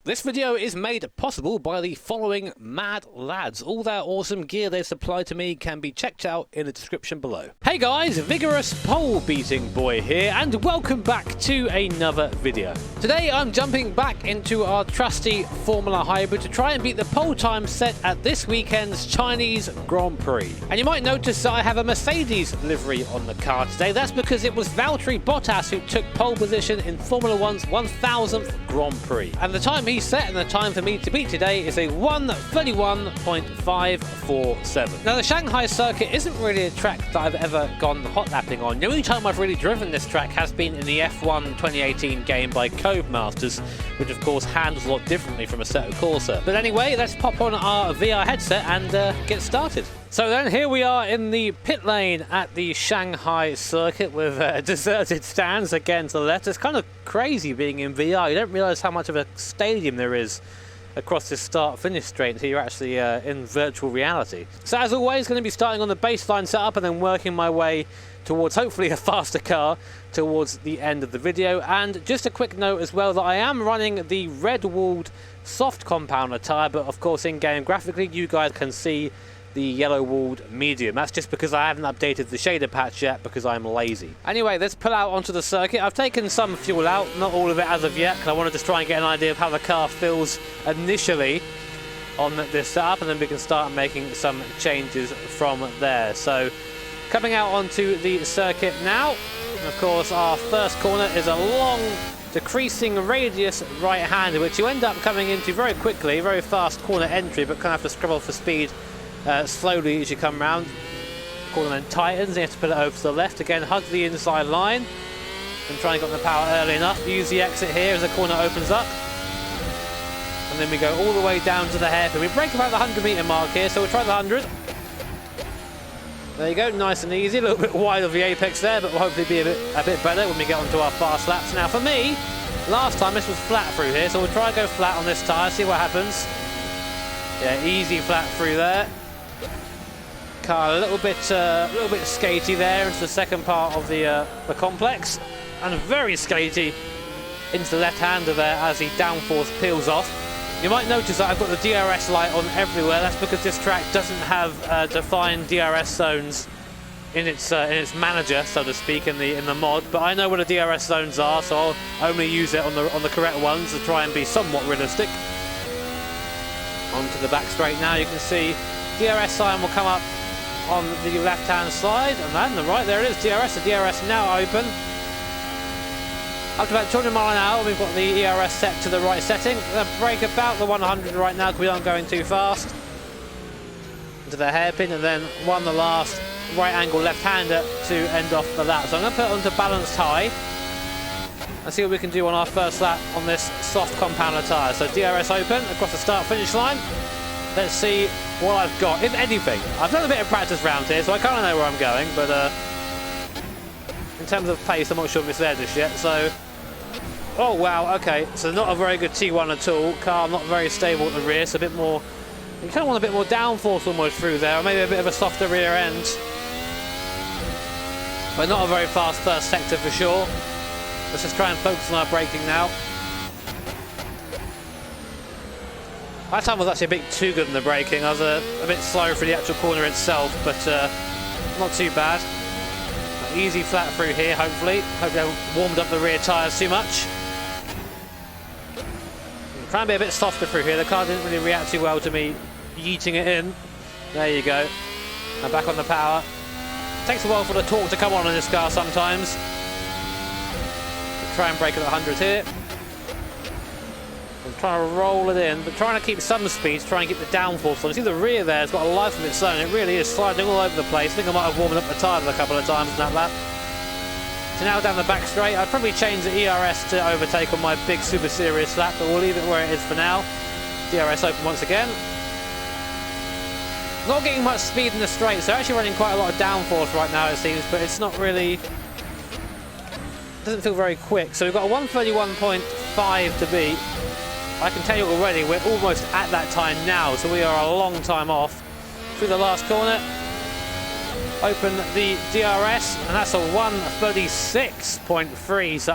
This video is made possible by the following mad lads. All their awesome gear they supply to me can be checked out in the description below. Hey guys, vigorous pole beating boy here, and welcome back to another video. Today I'm jumping back into our trusty Formula Hybrid to try and beat the pole time set at this weekend's Chinese Grand Prix. And you might notice that I have a Mercedes livery on the car today. That's because it was Valtteri Bottas who took pole position in Formula 1's 1000th Grand Prix. And the time he set and the time for me to beat today is a 1:31.547. Now the Shanghai circuit isn't really a track that I've ever gone hot lapping on. The only time I've really driven this track has been in the F1 2018 game by Codemasters, which of course handles a lot differently from Assetto Corsa. But anyway, let's pop on our VR headset and get started. So then here we are in the pit lane at the Shanghai circuit with deserted stands again to the left. It's kind of crazy being in VR. You don't realise how much of a stadium there is across this start-finish straight until you're actually in virtual reality. So as always, going to be starting on the baseline setup and then working my way towards hopefully a faster car towards the end of the video. And just a quick note as well that I am running the red-walled soft compounder tyre, but of course in-game graphically you guys can see the yellow-walled medium. That's just because I haven't updated the shader patch yet because I'm lazy. Anyway, let's pull out onto the circuit. I've taken some fuel out, not all of it as of yet, because I wanted to try and get an idea of how the car feels initially on this setup, and then we can start making some changes from there. So, coming out onto the circuit now. Of course, our first corner is a long, decreasing radius right-hander, which you end up coming into very quickly, very fast corner entry, but kind of have to scrabble for speed slowly as you come round. Corner then tightens, and you have to put it over to the left. Again, hug the inside line and try and get on the power early enough. Use the exit here as the corner opens up. And then we go all the way down to the hairpin. We break about the 100-metre mark here, so we'll try the 100. There you go, nice and easy. A little bit wide of the apex there, but we'll hopefully be a bit better when we get onto our fast laps. Now for me, last time this was flat through here, so we'll try and go flat on this tyre, see what happens. Yeah, easy flat through there. Car a little bit skatey there into the second part of the complex, and very skatey into the left-hander there as the downforce peels off. You might notice that I've got the DRS light on everywhere. That's because this track doesn't have defined DRS zones in its manager, so to speak, in the mod. But I know where the DRS zones are, so I'll only use it on the correct ones to try and be somewhat realistic. Onto the back straight now. You can see DRS sign will come up on the left-hand side, and then the right, there it is, DRS. The DRS now open. Up to about 200 mile an hour, we've got the ERS set to the right setting. We're going to brake about the 100 right now because we aren't going too fast. Into the hairpin, and then the last right angle left-hander to end off the lap. So I'm going to put it onto balanced high and see what we can do on our first lap on this soft compounder tyre. So DRS open across the start-finish line. Let's see what I've got, if anything. I've done a bit of practice round here, so I kind of know where I'm going, but in terms of pace, I'm not sure if it's there just yet. So, oh wow, okay, so not a very good T1 at all. Car not very stable at the rear, so a bit more, you kind of want a bit more downforce almost through there, or maybe a bit of a softer rear end. But not a very fast first sector for sure. Let's just try and focus on our braking now. That time was actually a bit too good in the braking. I was a bit slow for the actual corner itself, but not too bad. Easy flat through here, hopefully. Hope they haven't warmed up the rear tyres too much. Try and be a bit softer through here. The car didn't really react too well to me yeeting it in. There you go. I'm back on the power. Takes a while for the torque to come on in this car sometimes. Try and brake at 100 here. I'm trying to roll it in, but trying to keep some speed, try and keep the downforce on. You see the rear there has got a life of its own. It really is sliding all over the place. I think I might have warmed up the tyres a couple of times in that lap. So now down the back straight, I'd probably change the ERS to overtake on my big super serious lap, but we'll leave it where it is for now. DRS open once again. Not getting much speed in the straight, so actually running quite a lot of downforce right now it seems, but it's not really, doesn't feel very quick. So we've got a 1:31.5 to beat. I can tell you already, we're almost at that time now, so we are a long time off. Through the last corner, open the DRS, and that's a 1:36.3, so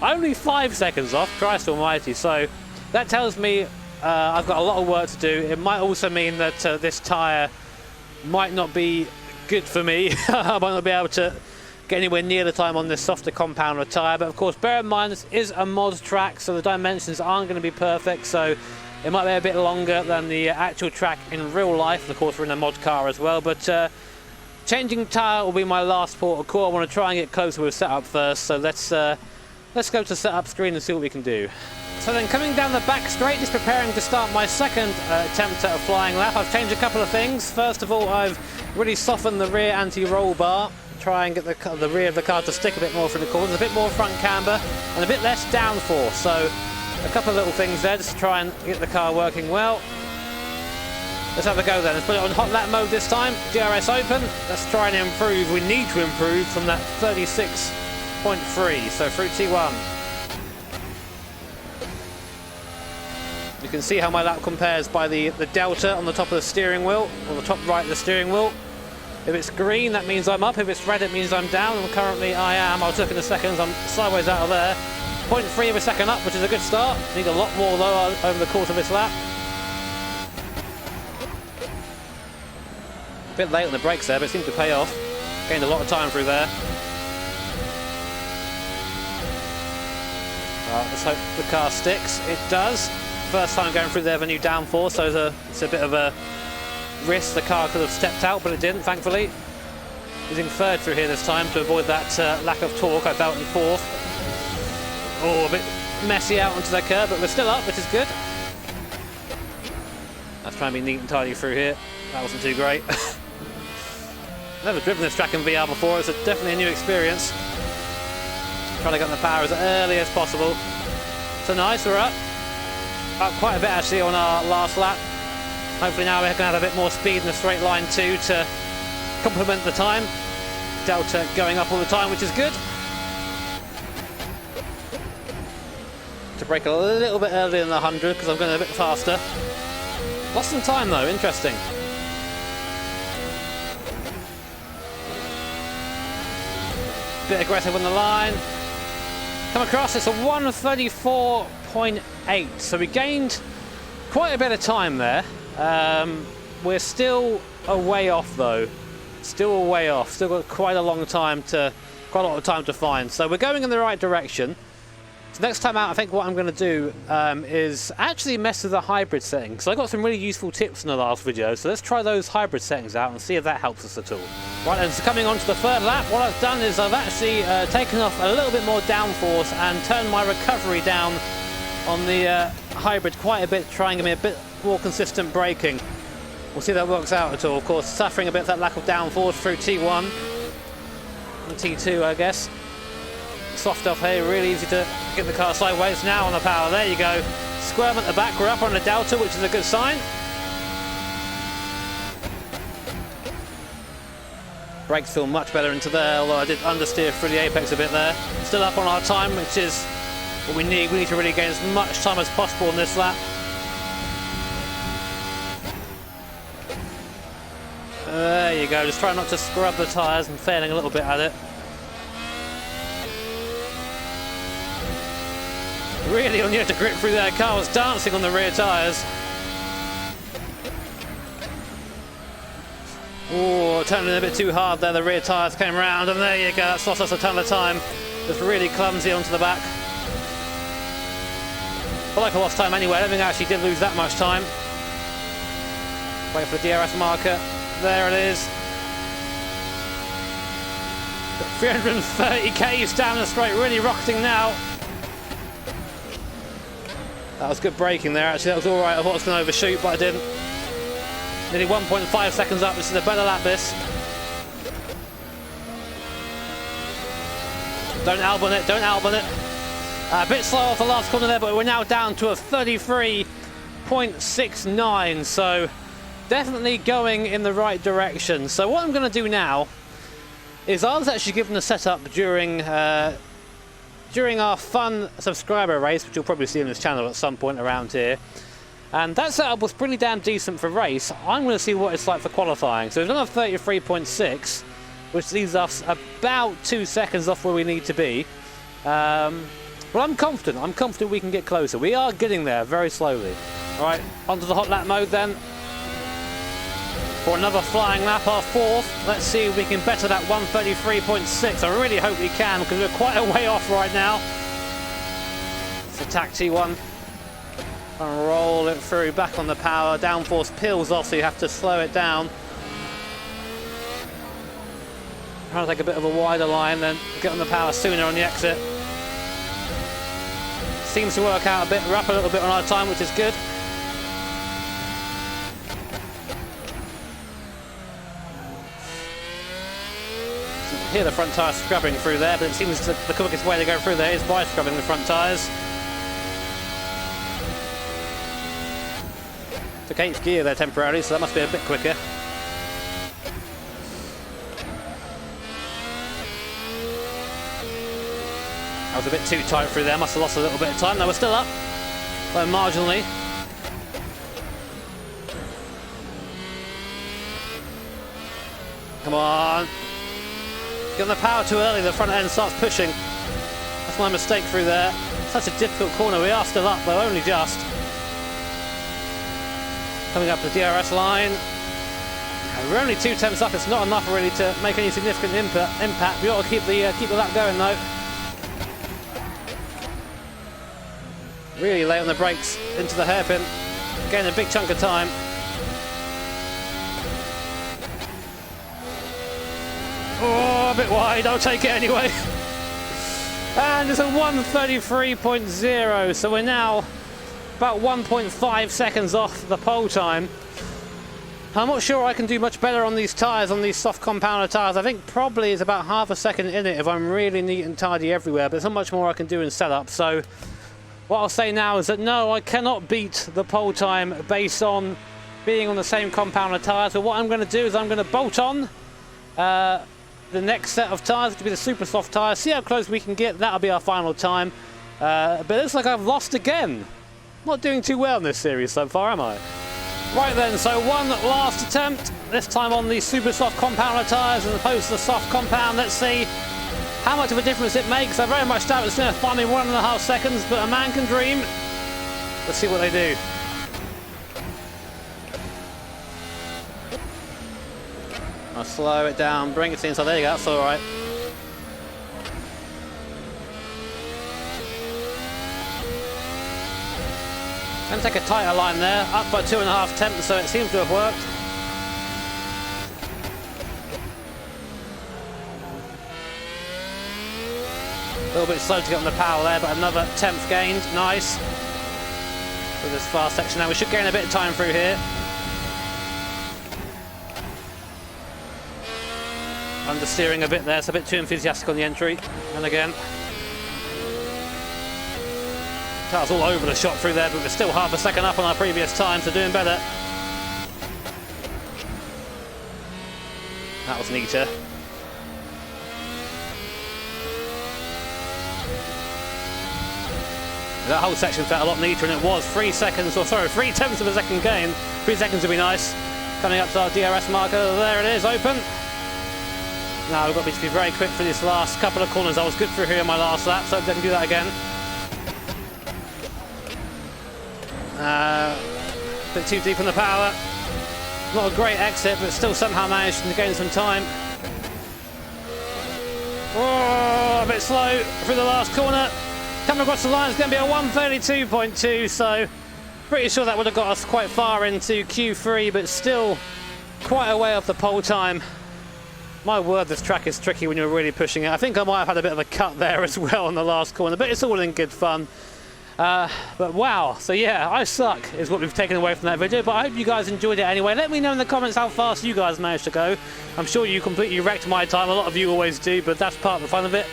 only 5 seconds off. Christ almighty. So that tells me I've got a lot of work to do. It might also mean that this tyre might not be good for me. I might not be able to get anywhere near the time on this softer compounder tyre, but of course bear in mind this is a mod track, so the dimensions aren't going to be perfect, so it might be a bit longer than the actual track in real life. Of course we're in a mod car as well, but changing tyre will be my last port of call. I want to try and get closer with setup first, so let's go to setup screen and see what we can do. So then coming down the back straight, just preparing to start my second attempt at a flying lap. I've changed a couple of things. First of all, I've really softened the rear anti-roll bar, try and get the rear of the car to stick a bit more from the corners, a bit more front camber and a bit less downforce. So a couple of little things there just to try and get the car working well. Let's have a go then. Let's put it on hot lap mode this time. DRS open. Let's try and improve. We need to improve from that 36.3. So through T1. You can see how my lap compares by the delta on the top of the steering wheel, or the top right of the steering wheel. If it's green, that means I'm up. If it's red, it means I'm down. And currently I am. I'll look in a second. I'm sideways out of there. 0.3 of a second up, which is a good start. Need a lot more though over the course of this lap. A bit late on the brakes there, but it seemed to pay off. Gained a lot of time through there. Let's hope the car sticks. It does. First time going through there with a new downforce, so it's a bit of a risk. The car could have stepped out, but it didn't, thankfully. Using third through here this time to avoid that lack of torque. I felt in fourth. Oh, a bit messy out onto the curb, but we're still up, which is good. Let's try and be neat and tidy through here. That wasn't too great. Never driven this track in VR before, it's definitely a new experience. Trying to get the power as early as possible. So nice, we're up. Up quite a bit actually on our last lap. Hopefully now we can have a bit more speed in the straight line too to complement the time. Delta going up all the time, which is good. To brake a little bit earlier than the 100 because I'm going a bit faster. Lost some time though, interesting. Bit aggressive on the line. Come across, it's a 1:34.8, so we gained quite a bit of time there. We're still a way off though. Still a way off. Still got quite a lot of time to find. So we're going in the right direction. So next time out, I think what I'm going to do is actually mess with the hybrid settings. So I got some really useful tips in the last video, so let's try those hybrid settings out and see if that helps us at all. Right, and so coming on to the third lap, what I've done is I've actually taken off a little bit more downforce and turned my recovery down on the hybrid quite a bit, trying to be a bit more consistent braking. We'll see if that works out at all. Of course, suffering a bit of that lack of downforce through T1 and T2, I guess. Soft off here, really easy to get the car sideways. Now on the power, there you go. Squirm at the back, we're up on the delta, which is a good sign. Brakes feel much better into there, although I did understeer through the apex a bit there. Still up on our time, which is what we need. We need to really gain as much time as possible in this lap. There you go, just try not to scrub the tyres and failing a little bit at it. Really on the edge of grip through there. Car was dancing on the rear tyres. Oh, turning a bit too hard there. The rear tyres came round, and there you go. That's lost us a ton of time. Just really clumsy onto the back. But like I lost time anyway. I don't think I actually did lose that much time. Wait for the DRS marker. There it is. 330 k's down the straight. Really rocketing now. That was good braking there, actually. That was all right. I thought I was going to overshoot, but I didn't. Nearly 1.5 seconds up. This is a better lap, this. Don't Albon it, don't Albon it. A bit slow off the last corner there, but we're now down to a 33.69. So definitely going in the right direction. So what I'm going to do now is I was actually given a setup during our fun subscriber race, which you'll probably see on this channel at some point around here. And that setup was pretty damn decent for race. I'm going to see what it's like for qualifying. So we've done a 33.6, which leaves us about 2 seconds off where we need to be. Well, I'm confident. I'm confident we can get closer. We are getting there very slowly. All right, onto the hot lap mode then. For another flying lap, our fourth. Let's see if we can better that 1:33.6. I really hope we can, because we're quite a way off right now. It's a attack T1. And roll it through, back on the power. Downforce peels off, so you have to slow it down. Trying to take a bit of a wider line, then get on the power sooner on the exit. Seems to work out a bit. We're up a little bit on our time, which is good. Hear the front tyre scrubbing through there, but it seems that the quickest way to go through there is by scrubbing the front tyres. Took 8th gear there temporarily, so that must be a bit quicker. That was a bit too tight through there, must have lost a little bit of time. They were still up, but marginally. Come on. Get on the power too early, the front end starts pushing. That's my mistake through there. Such a difficult corner. We are still up though, only just. Coming up the DRS line. We're only 2 tenths up, it's not enough really to make any significant impact. We ought to keep the lap going though. Really late on the brakes into the hairpin. Getting a big chunk of time. Oh, a bit wide, I'll take it anyway. And it's a 1:33.0, so we're now about 1.5 seconds off the pole time. I'm not sure I can do much better on these tyres, on these soft compounder tyres. I think probably it's about half a second in it if I'm really neat and tidy everywhere, but there's not much more I can do in setup. So what I'll say now is that no, I cannot beat the pole time based on being on the same compounder tyres. But what I'm going to do is I'm going to bolt on the next set of tyres, which will be the super soft tyres, see how close we can get. That'll be our final time. But it looks like I've lost again. Not doing too well in this series so far, am I? Right then, so one last attempt, this time on the super soft compounder tyres as opposed to the soft compound. Let's see how much of a difference it makes. I very much doubt it's going to find me 1.5 seconds, but a man can dream. Let's see what they do. I'll slow it down, bring it in, so there you go, that's all right. And take a tighter line there, up by 2.5 tenths, so it seems to have worked. A little bit slow to get on the power there, but another 10th gained, nice. For this fast section now, we should gain a bit of time through here. Understeering a bit there, it's a bit too enthusiastic on the entry. And again. Car's all over the shot through there, but we're still half a second up on our previous time, so doing better. That was neater. That whole section felt a lot neater, and it was 3 seconds, or sorry, 3 tenths of a second gain. 3 seconds would be nice. Coming up to our DRS marker, there it is, open. Now we've got to be very quick for this last couple of corners. I was good through here in my last lap, so I didn't do that again. A bit too deep on the power. Not a great exit, but still somehow managed to gain some time. Oh, a bit slow through the last corner. Coming across the line is going to be a 1:32.2, so pretty sure that would have got us quite far into Q3, but still quite a way off the pole time. My word, this track is tricky when you're really pushing it. I think I might have had a bit of a cut there as well on the last corner, but it's all in good fun. But wow, so yeah, I suck is what we've taken away from that video, but I hope you guys enjoyed it anyway. Let me know in the comments how fast you guys managed to go. I'm sure you completely wrecked my time. A lot of you always do, but that's part of the fun of it.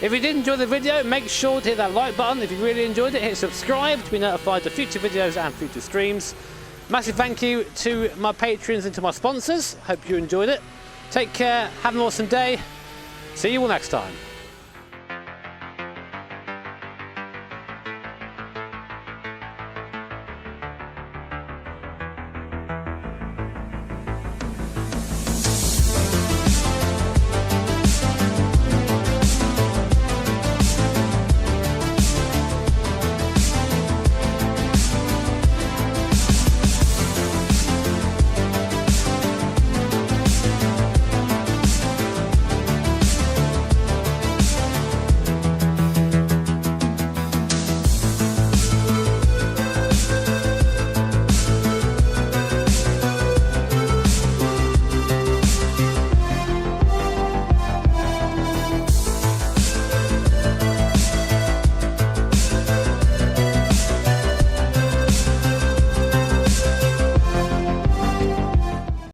If you did enjoy the video, make sure to hit that like button. If you really enjoyed it, hit subscribe to be notified of future videos and future streams. Massive thank you to my patrons and to my sponsors. Hope you enjoyed it. Take care, have an awesome day. See you all next time.